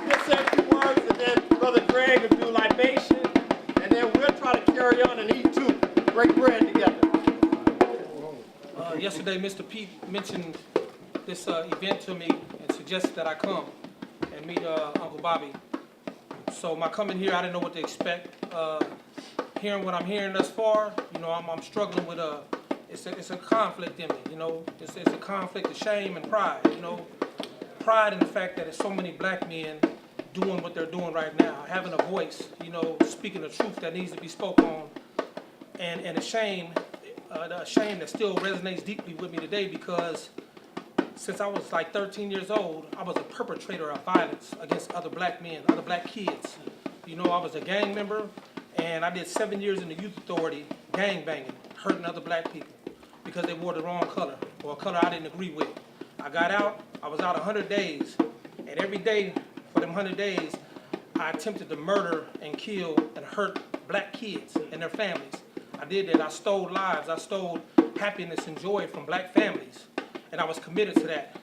He'll say a few words, and then Brother Greg will do libation, and then we'll try to carry on and eat too. Break bread together. Yesterday, Mr. Pete mentioned this event to me and suggested that I come and meet Uncle Bobby. So my coming here, I didn't know what to expect. Hearing what I'm hearing thus far, you know, I'm struggling with it's a conflict in me, you know. It's a conflict of shame and pride, you know. Pride in the fact that there's so many black men doing what they're doing right now, having a voice, you know, speaking the truth that needs to be spoken on, and a shame that still resonates deeply with me today because since I was like 13 years old, I was a perpetrator of violence against other black men, other black kids. You know, I was a gang member, and I did 7 years in the youth authority, gang banging, hurting other black people because they wore the wrong color or a color I didn't agree with. I got out, I was out 100 days, and every day for them 100 days, I attempted to murder and kill and hurt black kids and their families. I did that. I stole lives. I stole happiness and joy from black families. And I was committed to that.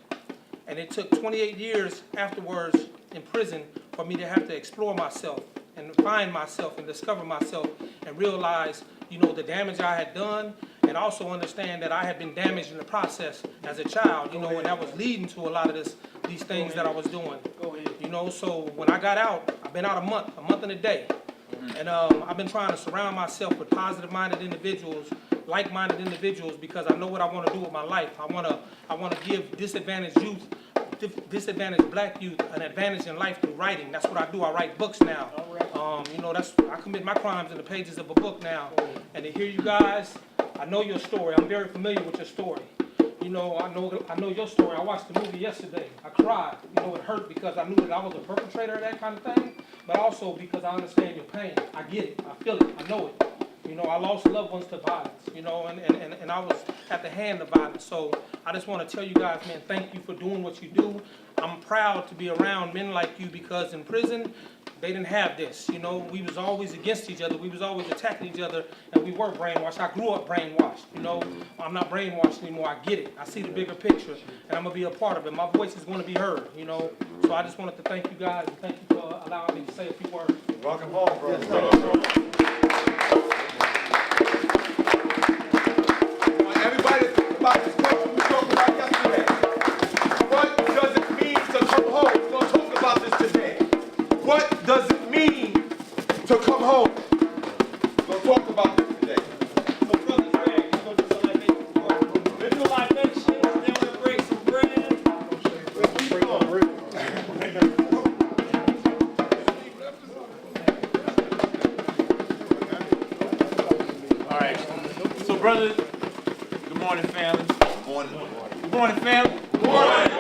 And it took 28 years afterwards in prison for me to have to explore myself and find myself and discover myself and realize, you know, the damage I had done and also understand that I had been damaged in the process as a child, you know, and that was leading to a lot of these things that I was doing. You know, so when I got out, I've been out a month and a day. And I've been trying to surround myself with positive-minded individuals, like-minded individuals, because I know what I want to do with my life. I want to give disadvantaged youth, disadvantaged black youth, an advantage in life through writing. That's what I do. I write books now. You know, I commit my crimes in the pages of a book now. And to hear you guys, I know your story. I'm very familiar with your story. You know, I know your story. I watched the movie yesterday. I cried. You know, it hurt because I knew that I was a perpetrator of that kind of thing, but also because I understand your pain. I get it. I feel it. I know it. You know, I lost loved ones to violence, you know, and I was at the hand of violence. So I just want to tell you guys, man, thank you for doing what you do. I'm proud to be around men like you because in prison, they didn't have this. You know, we was always against each other. We was always attacking each other, and we were brainwashed. I grew up brainwashed, you know. I'm not brainwashed anymore. I get it. I see the bigger picture, and I'm going to be a part of it. My voice is going to be heard, you know. So I just wanted to thank you guys, and thank you for allowing me to say a few words. Welcome home, bro. Everybody think about this question we talked about yesterday. What does it mean to come home? We're going to talk about this today. What does it mean to come home? We're going to talk about this today. So Brother Greg, you gonna do some libation? We'll do libation, then we'll break some bread. We'll keep going. All right. So, brothers, good morning, family. Good morning. Good morning, family. Good morning.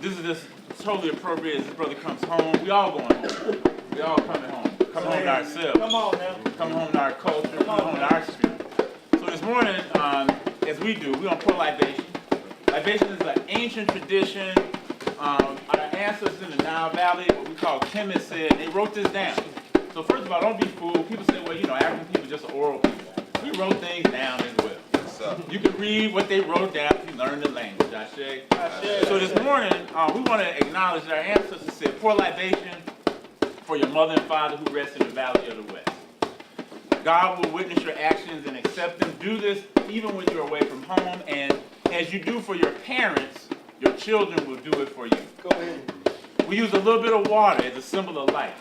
This is just totally appropriate as this brother comes home. We all going home. We all coming home. Coming home to ourselves. Come on now. Coming home to our culture. Coming home to our spirit. So this morning, as we do, we're going to pour libation. Libation is an ancient tradition. Our ancestors in the Nile Valley, what we call chemists, said, they wrote this down. So first of all, don't be fooled. People say, well, you know, African people are just oral people. We wrote things down as well. You can read what they wrote down if you learn the language. Ashe? So this morning, we want to acknowledge that our ancestors said, pour libation for your mother and father who rest in the valley of the west. God will witness your actions and accept them. Do this even when you're away from home. And as you do for your parents, your children will do it for you. Go ahead. We use a little bit of water as a symbol of life.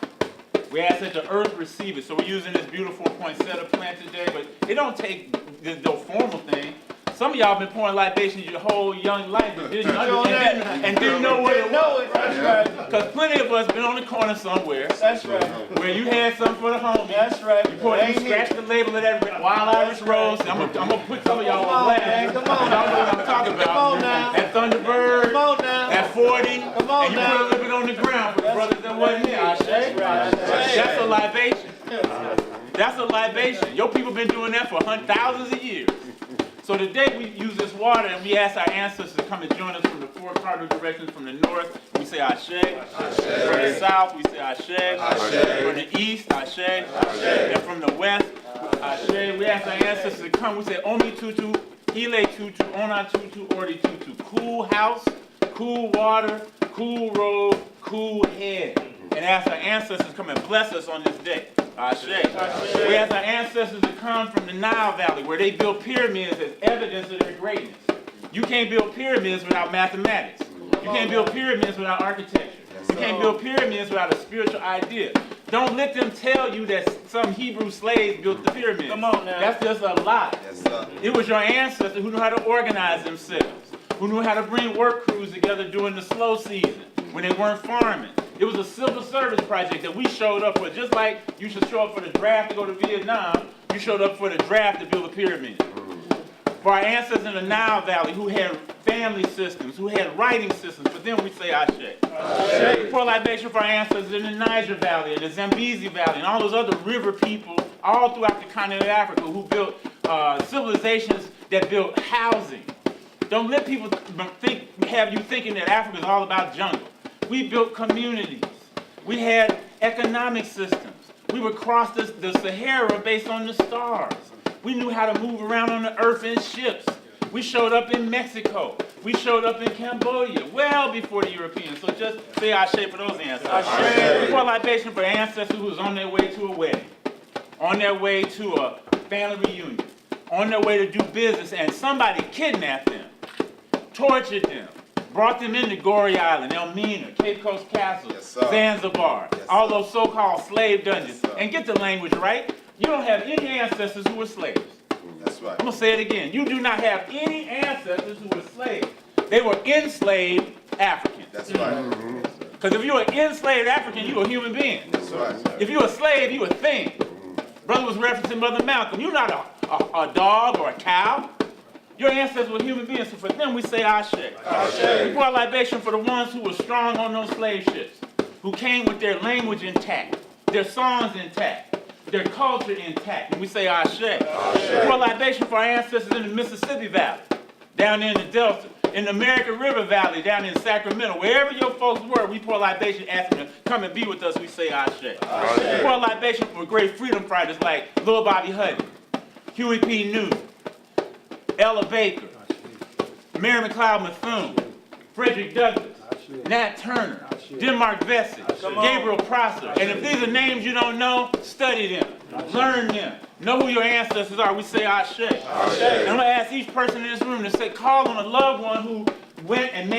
We ask that the earth receive it. So we're using this beautiful poinsettia plant today, but it don't take the formal thing. Some of y'all been pouring libations your whole young life and didn't know what it was. That's right. Because plenty of us been on the corner somewhere That's right. where you had something for the homie. That's right. You scratch the label of that Wild Irish Rose. I'm gonna put some of y'all on blast. Come on, Y'all know what I'm talking about. Come on now. That Thunderbird. Come on now. At 40, Come on and you now. put a little bit on the ground for the brothers that wasn't here. That's a libation. That's a libation. Your people been doing that for thousands of years. So today we use this water and we ask our ancestors to come and join us from the four cardinal directions. From the north, we say Ashe. From the south, we say Ashe. From the east, Ashe. And from the west, Ashe. We ask our ancestors to come. We say Omi Tutu, Ile Tutu, Ona Tutu, Ordi Tutu. Cool house, cool water, cool road, cool head. And ask our ancestors to come and bless us on this day. Ashe. We ask our ancestors to come from the Nile Valley, where they built pyramids as evidence of their greatness. You can't build pyramids without mathematics. You can't build pyramids without architecture. You can't build pyramids without a spiritual idea. Don't let them tell you that some Hebrew slaves built the pyramids. Come on now. That's just a lie. It was your ancestors who knew how to organize themselves, who knew how to bring work crews together during the slow season, when they weren't farming. It was a civil service project that we showed up for. Just like you should show up for the draft to go to Vietnam, you showed up for the draft to build a pyramid. For our ancestors in the Nile Valley who had family systems, who had writing systems, for them we say Ashe. We pour libation for our ancestors in the Niger Valley, and the Zambezi Valley, and all those other river people all throughout the continent of Africa who built civilizations that built housing. Don't let people have you thinking that Africa is all about jungle. We built communities. We had economic systems. We would cross the Sahara based on the stars. We knew how to move around on the earth in ships. We showed up in Mexico. We showed up in Cambodia well before the Europeans. So just say Ashe for those ancestors. We pour libation for ancestors who was on their way to a wedding, on their way to a family reunion, on their way to do business, and somebody kidnapped them, tortured them, brought them into Goree Island, Elmina, Cape Coast Castle, Zanzibar, all those so-called slave dungeons. And get the language right. You don't have any ancestors who were slaves. That's right. I'm going to say it again. You do not have any ancestors who were slaves. They were enslaved Africans. That's right. Because if you're an enslaved African, you're a human being. That's right. If you're a slave, you're a thing. Brother was referencing Brother Malcolm. You're not a dog or a cow. Your ancestors were human beings, so for them we say Ashe. We pour libation for the ones who were strong on those slave ships, who came with their language intact, their songs intact, their culture intact, and we say Ashe. We pour libation for our ancestors in the Mississippi Valley, down in the Delta, in the American River Valley, down in Sacramento, wherever your folks were, we pour libation, ask them to come and be with us, we say Ashe. We pour libation for great freedom fighters like Lil Bobby Hutton, Huey P. Newton, Ella Baker, Mary McLeod Bethune, Frederick Douglass, Nat Turner, Denmark Vesey, Gabriel Prosser. And if these are names you don't know, study them, learn them, know who your ancestors are. We say Ashe. And I'm going to ask each person in this room to say, call on a loved one who went and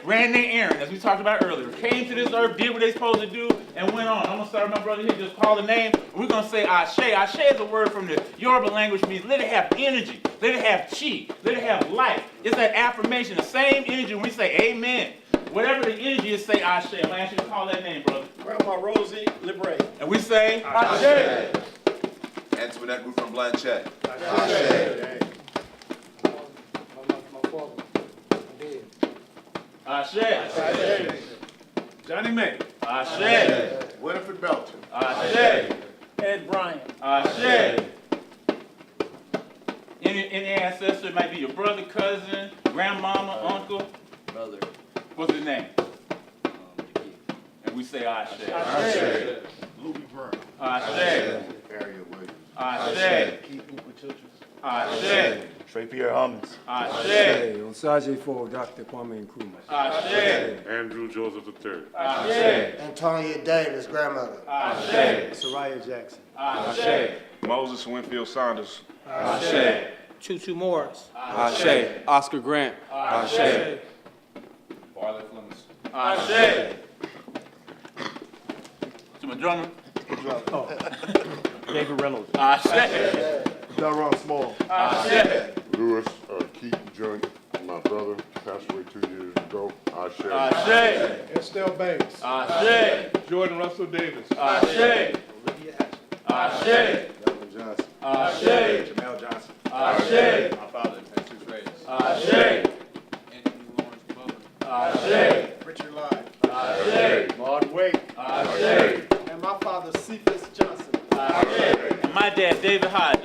ran their errand, as we talked about earlier. Came to this earth, did what they supposed to do, and went on. I'm going to start with my brother here, just call the name. We're going to say Ashe. Ashe is a word from the Yoruba language, means let it have energy, let it have chi, let it have life. It's that affirmation, the same energy when we say amen. Whatever the energy is, say Ashe. I'm going to ask you to call that name, brother. Grandma Rosie Libre. And we say Ashe. Antoinette Ruth from Blanchett. Ashe. Johnny May. Ashe. Winifred Belton. Ashe. Ed Bryant. Ashe. Any ancestor, it might be your brother, cousin, grandmama, uncle. Brother. What's his name? And we say Ashe. Ashe. Louis Vernon. Ashe. Harriet Williams. Ashe. Ashe. Trey Pierre Homens. Ashe. Osaje for Dr. Kwame Nkrumah. Ashe. Andrew Joseph III. Ashe. Antonia Davis, grandmother. Ashe. Soraya Jackson. Ashe. Moses Winfield Saunders. Ashe. Tutu Morris. Ashe. Oscar Grant. Ashe. Ashe. drummer? David Reynolds. Ashe. Delron Small. Ashe. Lewis Keaton Jr., my brother, passed away 2 years ago. Ashe. Ashe. Estelle Banks. Ashe. Jordan Russell Davis. Ashe. Ashe. Melvin Johnson. Ashe. Jamel Johnson. Ashe. My father, Jesus Reyes. Ashe. Anthony Lawrence Butler. Ashe. Richard Lyon. Ashe. Maud Wake. Ashe. And my father, Cephas Johnson. And my dad, David Hodge.